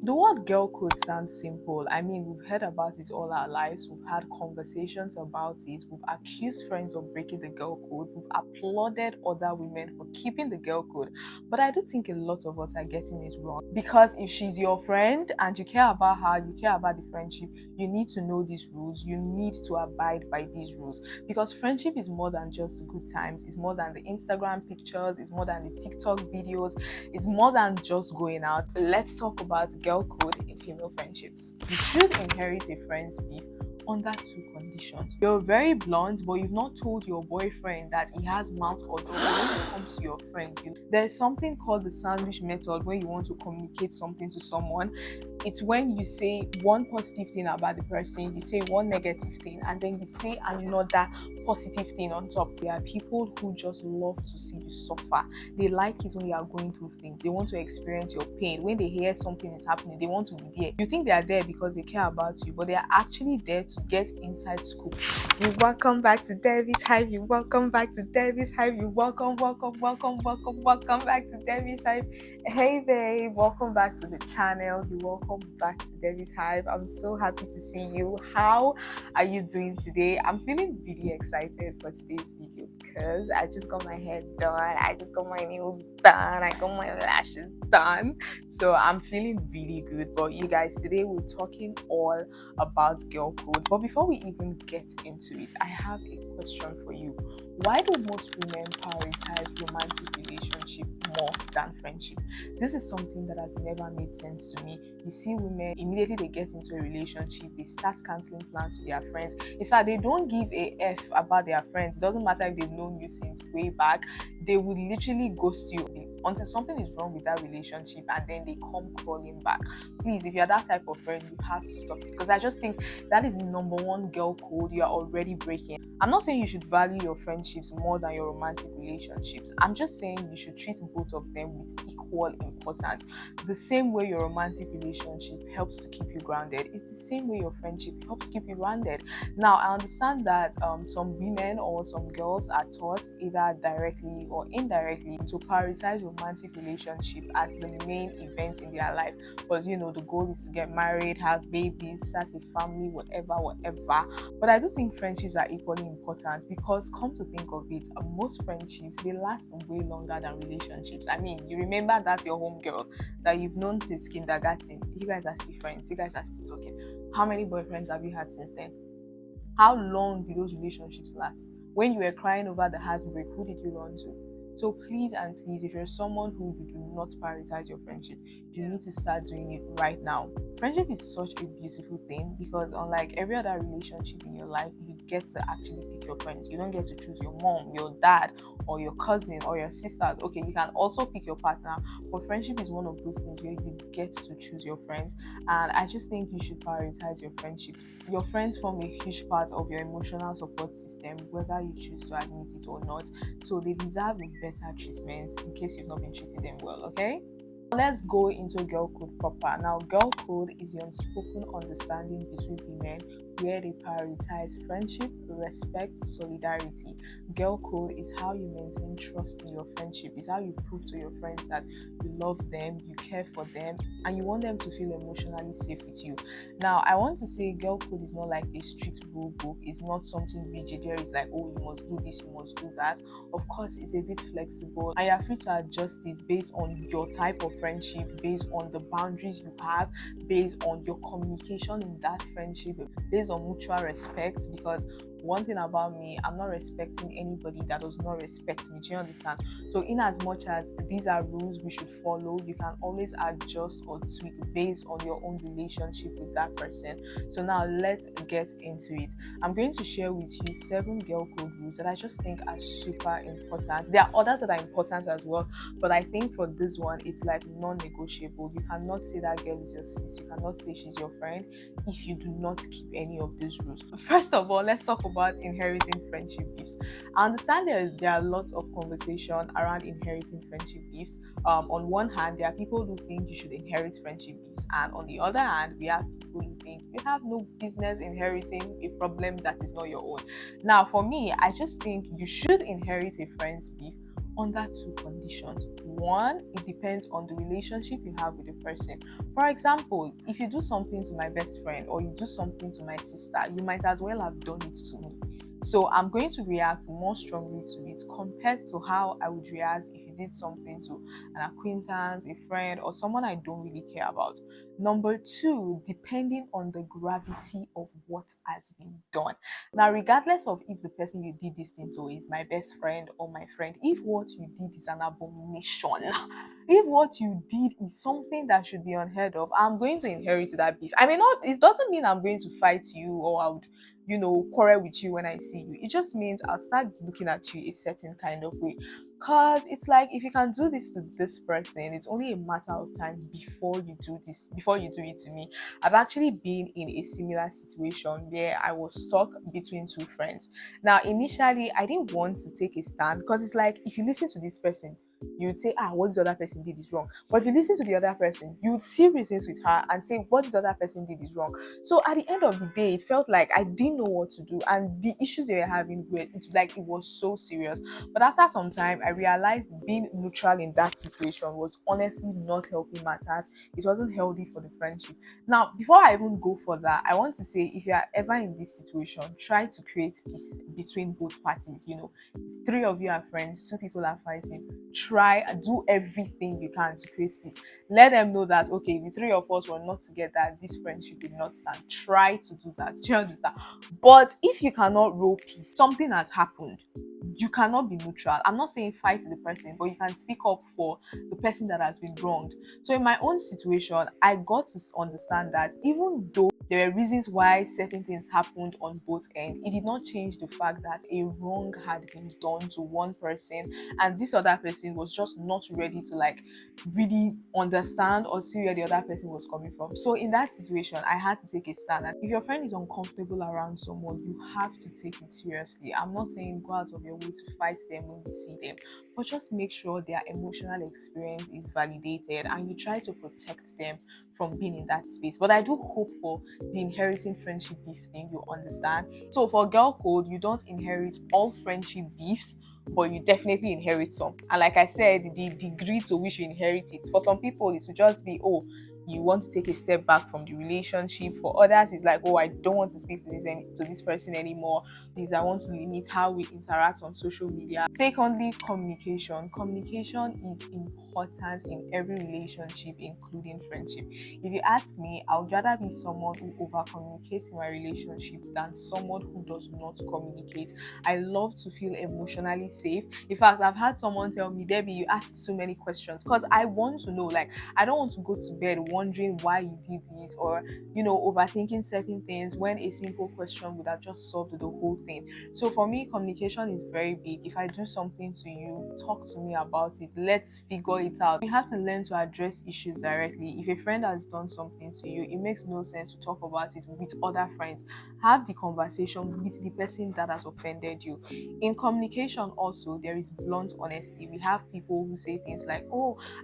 The word girl code sounds simple. I mean, we've heard about it all our lives. We've had conversations about it. We've accused friends of breaking the girl code. We've applauded other women for keeping the girl code. But I do think a lot of us are getting it wrong. Because if she's your friend and you care about her, you care about the friendship, you need to know these rules. You need to abide by these rules. Because friendship is more than just the good times. It's more than the Instagram pictures. It's more than the TikTok videos. It's more than just going out. Let's talk about girl code in female friendships. You should inherit a friend's beef under two conditions. You're very blunt, but you've not told your boyfriend that he has mouth odor when it comes to your friend. There's something called the sandwich method when you want to communicate something to someone. It's when you say one positive thing about the person, you say one negative thing, and then you say another positive thing on top. There are people who just love to see you suffer. They like it when you are going through things. They want to experience your pain. When they hear something is happening, they want to be there. You think they are there because they care about you, but they are actually there to get inside scoop. You welcome back to Debbie's Hive. You welcome back to Debbie's Hive. You welcome back to Debbie's Hive. Hey babe, welcome back to the channel. You welcome back to Debbie's Hive. I'm so happy to see you. How are you doing today? I'm feeling really excited for today's video because I just got my hair done, I just got my nails done, I got my lashes done. So I'm feeling really good. But you guys, today we're talking all about girl code. But before we even get into it, I have a question for you. Why do most women prioritize romantic relationship more than friendship? This is something that has never made sense to me. You see women, immediately they get into a relationship, they start cancelling plans with their friends. In fact, they don't give a F about their friends. It doesn't matter if they've known you since way back. They will literally ghost you until something is wrong with that relationship, and then they come crawling back. Please, if you're that type of friend, you have to stop it, because I just think that is the number one girl code you are already breaking. I'm not saying you should value your friendships more than your romantic relationships. I'm just saying you should treat both of them with equal importance. The same way your romantic relationship helps to keep you grounded, it's the same way your friendship helps keep you grounded. Now, I understand that some women or some girls are taught either directly or indirectly to prioritize romantic relationship as the main event in their life, because the goal is to get married, have babies, start a family, whatever. But I do think friendships are equally important, because come to think of it, most friendships, they last way longer than relationships. I mean, you remember that your home girl that you've known since kindergarten, you guys are still friends, you guys are still talking. How many boyfriends have you had since then? How long did those relationships last? When you were crying over the heartbreak, who did you run to? So please and please, if you're someone who you do not prioritize your friendship, you need to start doing it right now. Friendship is such a beautiful thing, because unlike every other relationship in your life, you get to actually pick your friends. You don't get to choose your mom, your dad, or your cousin, or your sisters. Okay, you can also pick your partner, but friendship is one of those things where you get to choose your friends. And I just think you should prioritize your friendship. Your friends form a huge part of your emotional support system, whether you choose to admit it or not. So they deserve a better treatment in case you've not been treating them well, okay? Let's go into girl code proper. Now, girl code is the unspoken understanding between women where they prioritize friendship, respect, solidarity. Girl code is how you maintain trust in your friendship. It's how you prove to your friends that you love them, you care for them, and you want them to feel emotionally safe with you. Now, I want to say girl code is not like a strict rule book. It's not something rigid where it's like, oh, you must do this, you must do that. Of course, it's a bit flexible, and you're free to adjust it based on your type of friendship, based on the boundaries you have, based on your communication in that friendship, based on mutual respect. Because one thing about me, I'm not respecting anybody that does not respect me. Do you understand? So in as much as these are rules we should follow, you can always adjust or tweak based on your own relationship with that person. So now let's get into it. I'm going to share with you 7 girl code rules that I just think are super important. There are others that are important as well, but I think for this one, it's like non-negotiable. You cannot say that girl is your sis. You cannot say she's your friend if you do not keep any of these rules. First of all, let's talk about inheriting friendship gifts. I understand there are lots of conversation around inheriting friendship gifts. On one hand, there are people who think you should inherit friendship gifts, and on the other hand, we have people who think you have no business inheriting a problem that is not your own. Now, for me, I just think you should inherit a friend's gift under two conditions. One, it depends on the relationship you have with the person. For example, if you do something to my best friend or you do something to my sister, you might as well have done it to me. So I'm going to react more strongly to it compared to how I would react if you did something to an acquaintance, a friend, or someone I don't really care about. Number two, depending on the gravity of what has been done. Now, regardless of if the person you did this thing to is my best friend or my friend, if what you did is an abomination, if what you did is something that should be unheard of, I'm going to inherit that beef. I mean, not, it doesn't mean I'm going to fight you or I would, quarrel with you when I see you. It just means I'll start looking at you a certain kind of way. Because it's like, if you can do this to this person, it's only a matter of time before you do it to me. I've actually been in a similar situation where I was stuck between two friends. Now, initially, I didn't want to take a stand because it's like, if you listen to this person, you'd say, what this other person did is wrong. But if you listen to the other person, you'd see reasons with her and say, what this other person did is wrong. So at the end of the day, it felt like I didn't know what to do. And the issues they were having were, it's like, it was so serious. But after some time, I realized being neutral in that situation was honestly not helping matters. It wasn't healthy for the friendship. Now, before I even go further, I want to say, if you are ever in this situation, try to create peace between both parties. Three of you are friends, two people are fighting. Try and do everything you can to create peace. Let them know that, okay, the three of us were not together, this friendship did not stand. Try to do that. Do you understand? But if you cannot roll peace, something has happened. You cannot be neutral. I'm not saying fight the person, but you can speak up for the person that has been wronged. So in my own situation, I got to understand that even though there were reasons why certain things happened on both ends, it did not change the fact that a wrong had been done to one person, and this other person was just not ready to really understand or see where the other person was coming from. So in that situation, I had to take a stand. And if your friend is uncomfortable around someone, you have to take it seriously. I'm not saying go out of your way to fight them when you see them, but just make sure their emotional experience is validated and you try to protect them from being in that space. But I do hope for the inheriting friendship beef thing, you understand. So for girl code, you don't inherit all friendship beefs, but you definitely inherit some. And like I said, the degree to which you inherit it, for some people it will just be, you want to take a step back from the relationship. For others, it's like, I don't want to speak to this person anymore. I want to limit how we interact on social media. Secondly, communication. Communication is important in every relationship, including friendship. If you ask me, I would rather be someone who over communicates in my relationship than someone who does not communicate. I love to feel emotionally safe. In fact, I've had someone tell me, Debbie, you ask too many questions, because I want to know. I don't want to go to bed wondering why you did this, or overthinking certain things when a simple question would have just solved the whole thing. So for me, communication is very big. If I do something to you, talk to me about it. Let's figure it out. You have to learn to address issues directly. If a friend has done something to you, it makes no sense to talk about it with other friends. Have the conversation with the person that has offended you. In communication also, there is blunt honesty. We have people who say things like,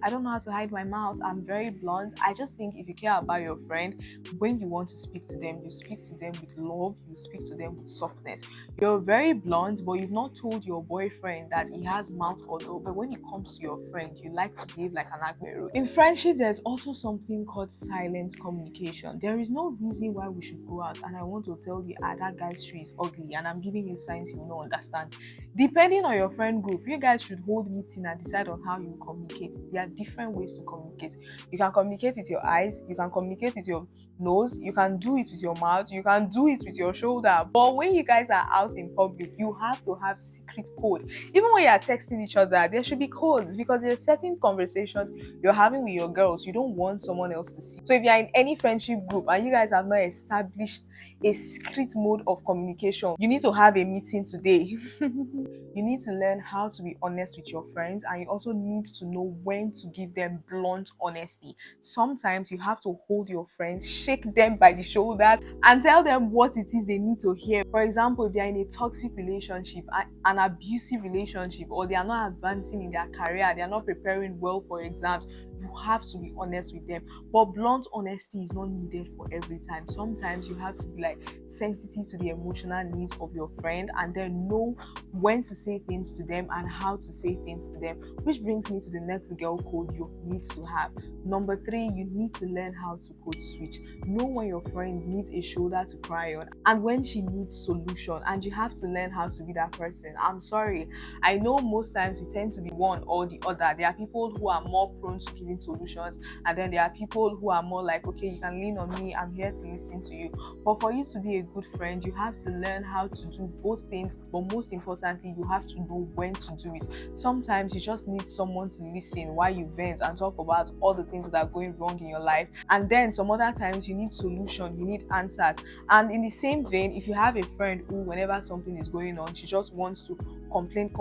I don't know how to hide my mouth, I'm very blunt. I just think if you care about your friend, when you want to speak to them, you speak to them with love, you speak to them with softness. You're very blunt, but you've not told your boyfriend that he has mouth odor. But when it comes to your friend, you like to behave like an agbero. In friendship, there's also something called silent communication. There is no reason why we should go out and I want to tell you, that guy's tree is ugly, and I'm giving you signs you will not understand. Depending on your friend group, you guys should hold meeting and decide on how you communicate. There are different ways to communicate. You can communicate with your eyes, you can communicate with your nose, you can do it with your mouth, you can do it with your shoulder. But when you guys are out in public, you have to have secret code. Even when you are texting each other, there should be codes, because there are certain conversations you're having with your girls you don't want someone else to see. So if you're in any friendship group and you guys have not established a secret mode of communication, you need to have a meeting today. You need to learn how to be honest with your friends, and you also need to know when to give them blunt honesty. Sometimes you have to hold your friends, shake them by the shoulders, and tell them what it is they need to hear. For example, if they're in a toxic relationship, an abusive relationship, or they are not advancing in their career, they are not preparing well for exams, You have to be honest with them. But blunt honesty is not needed for every time. Sometimes you have to be like sensitive to the emotional needs of your friend, and then know when to say things to them and how to say things to them. Which brings me to the next girl code you need to have. Number 3, you need to learn how to code switch. Know when your friend needs a shoulder to cry on and when she needs solution, and you have to learn how to be that person. I'm sorry, I know most times we tend to be one or the other. There are people who are more prone to giving solutions, and then there are people who are more like, okay, you can lean on me, I'm here to listen to you. But for you to be a good friend, you have to learn how to do both things, but most importantly, you have to know when to do it. Sometimes you just need someone to listen while you vent and talk about all the things that are going wrong in your life, and then some other times you need solution, you need answers. And in the same vein, if you have a friend who, whenever something is going on, she just wants to complain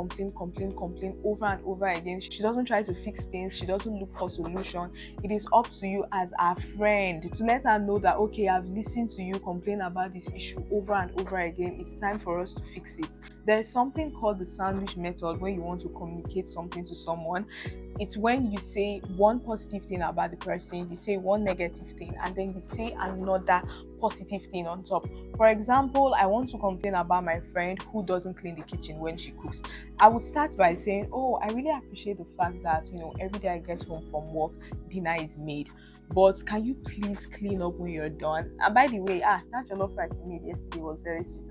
over and over again, she doesn't try to fix things, she doesn't look for solution, it is up to you as a friend to let her know that, okay, I've listened to you complain about this issue over and over again, it's time for us to fix it. There's something called the sandwich method when you want to communicate something to someone. It's when you say one positive thing about the person, you say one negative thing, and then you say another positive thing on top. For example, I want to complain about my friend who doesn't clean the kitchen when she cooks. I would start by saying, oh, I really appreciate the fact that, every day I get home from work, dinner is made. But can you please clean up when you're done? And by the way, that jollof rice you made yesterday was very sweet.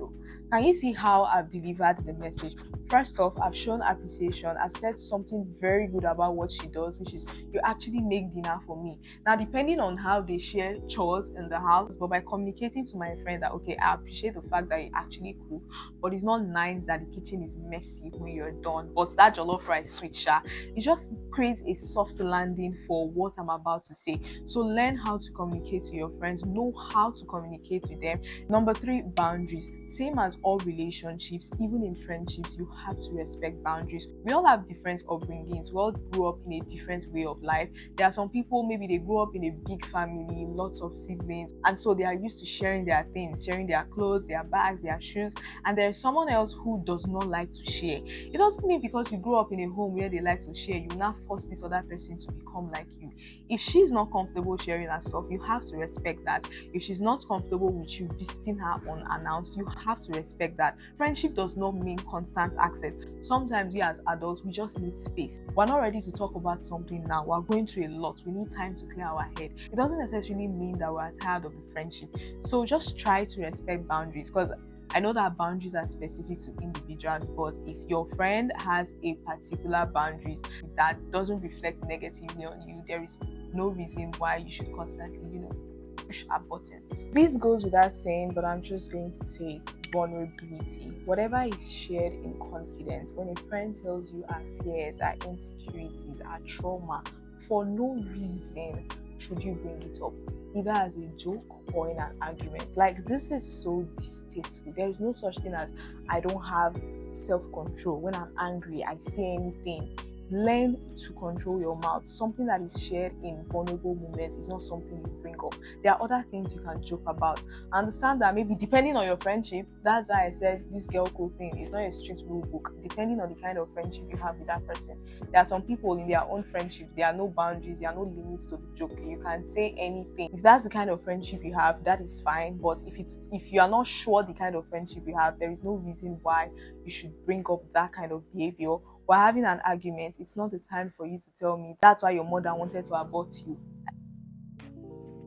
Can you see how I've delivered the message? First off, I've shown appreciation. I've said something very good about what she does, which is you actually make dinner for me. Now, depending on how they share chores in the house, but by communicating to my friend that, okay, I appreciate the fact that you actually cook, but it's not nice that the kitchen is messy when you're done. But that jollof rice sweet, it just creates a soft landing for what I'm about to say. So learn how to communicate to your friends, know how to communicate with them. Number 3, boundaries. Same as all relationships, even in friendships, you have to respect boundaries. We all have different upbringings. We all grew up in a different way of life. There are some people, maybe they grew up in a big family, lots of siblings, and so they are used to sharing their things, sharing their clothes, their bags, their shoes. And there's someone else who does not like to share. It doesn't mean because you grew up in a home where they like to share, you now force this other person to become like you. If she's not comfortable sharing her stuff, you have to respect that. If she's not comfortable with you visiting her unannounced, you have to respect that. Friendship does not mean constant access. Sometimes we as adults, we just need space. We're not ready to talk about something now. We're going through a lot. We need time to clear our head. It doesn't necessarily mean that we're tired of the friendship. So just try to respect boundaries, because I know that boundaries are specific to individuals, but if your friend has a particular boundaries that doesn't reflect negatively on you, there is no reason why you should constantly, push our buttons. This goes without saying, but I'm just going to say it. Vulnerability. Whatever is shared in confidence, when a friend tells you our fears, our insecurities, our trauma, for no reason should you bring it up, either as a joke or in an argument. Like, this is so distasteful. There is no such thing as I don't have self-control. When I'm angry, I say anything. Learn to control your mouth. Something that is shared in vulnerable moments is not something you bring up. There are other things you can joke about. I understand that maybe depending on your friendship, that's why I said this girl code thing is not a strict rule book. Depending on the kind of friendship you have with that person. There are some people in their own friendship, there are no boundaries, there are no limits to the joke. You can say anything. If that's the kind of friendship you have, that is fine. But if you are not sure the kind of friendship you have, there is no reason why you should bring up that kind of behavior. We're having an argument. It's not the time for you to tell me that's why your mother wanted to abort you.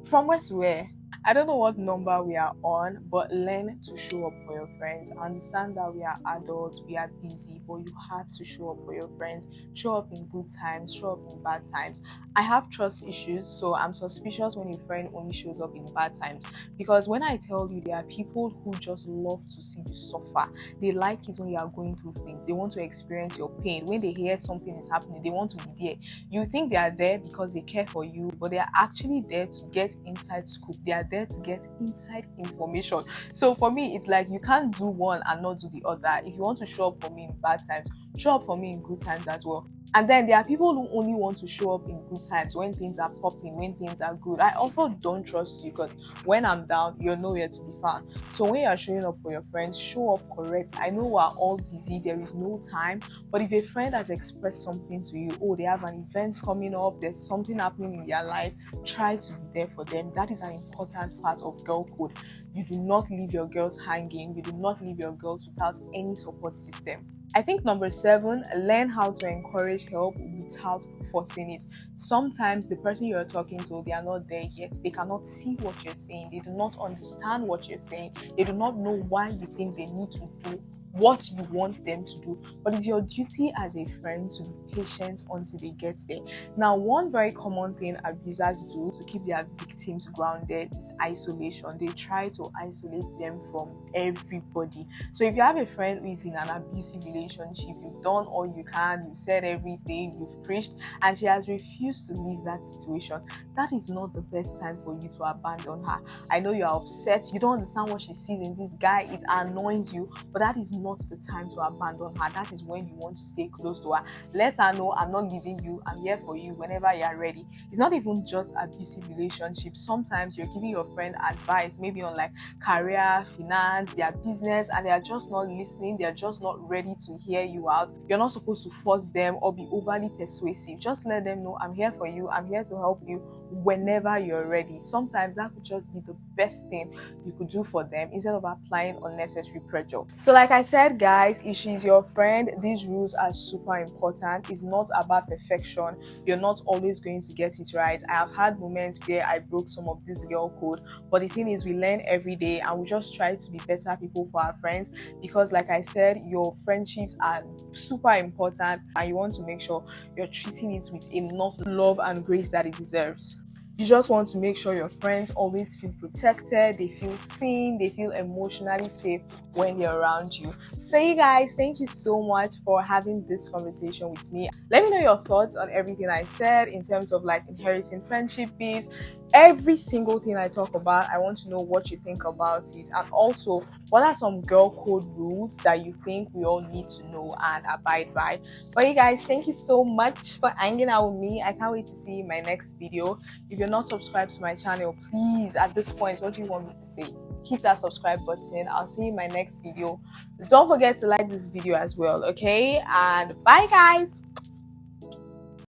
From where to where? I don't know what number we are on, but learn to show up for your friends. Understand that we are adults, we are busy, but you have to show up for your friends. Show up in good times, show up in bad times. I have trust issues, so I'm suspicious when a friend only shows up in bad times. Because when I tell you, there are people who just love to see you suffer. They like it when you are going through things. They want to experience your pain. When they hear something is happening, they want to be there. You think they are there because they care for you, but they are actually there to get inside scoop. They are there to get inside information. So for me, it's like you can't do one and not do the other. If you want to show up for me in bad times, show up for me in good times as well. And then there are people who only want to show up in good times, when things are popping, when things are good. I also don't trust you, because when I'm down, you're nowhere to be found. So when you're showing up for your friends, show up correct. I know we're all busy, there is no time. But if a friend has expressed something to you, oh, they have an event coming up, there's something happening in their life, try to be there for them. That is an important part of girl code. You do not leave your girls hanging. You do not leave your girls without any support system. I think number 7, learn how to encourage help without forcing it. Sometimes the person you're talking to, they are not there yet. They cannot see what you're saying. They do not understand what you're saying. They do not know why you think they need to do what you want them to do. But it's your duty as a friend to be patient until they get there. Now, one very common thing abusers do to keep their victims grounded is isolation. They try to isolate them from everybody. So if you have a friend who is in an abusive relationship, you've done all you can, you've said everything, you've preached, and she has refused to leave that situation, that is not the best time for you to abandon her. I know you're upset, you don't understand what she sees in this guy, it annoys you, but that is not the time to abandon her. That is when you want to stay close to her. Let her know, I'm not leaving you, I'm here for you whenever you're ready. It's not even just abusive relationships. Sometimes you're giving your friend advice, maybe on like career, finance, their business, and they are just not listening. They're just not ready to hear you out. You're not supposed to force them or be overly persuasive. Just let them know, I'm here for you, I'm here to help you whenever you're ready. Sometimes that could just be the best thing you could do for them instead of applying unnecessary pressure. So like I said, guys, if she's your friend, these rules are super important. It's not about perfection. You're not always going to get it right. I have had moments where I broke some of this girl code, but the thing is, we learn every day and we just try to be better people for our friends, because like I said, your friendships are super important and you want to make sure you're treating it with enough love and grace that it deserves. You just want to make sure your friends always feel protected, they feel seen, they feel emotionally safe when they're around you. So you guys, thank you so much for having this conversation with me. Let me know your thoughts on everything I said in terms of like inheriting friendship beefs. Every single thing I talk about, I want to know what you think about it. And also, what are some girl code rules that you think we all need to know and abide by? But you guys, thank you so much for hanging out with me. I can't wait to see you in my next video. If you're not subscribed to my channel, please, at this point, what do you want me to say? Hit that subscribe button. I'll see you in my next video. Don't forget to like this video as well, okay? And bye, guys.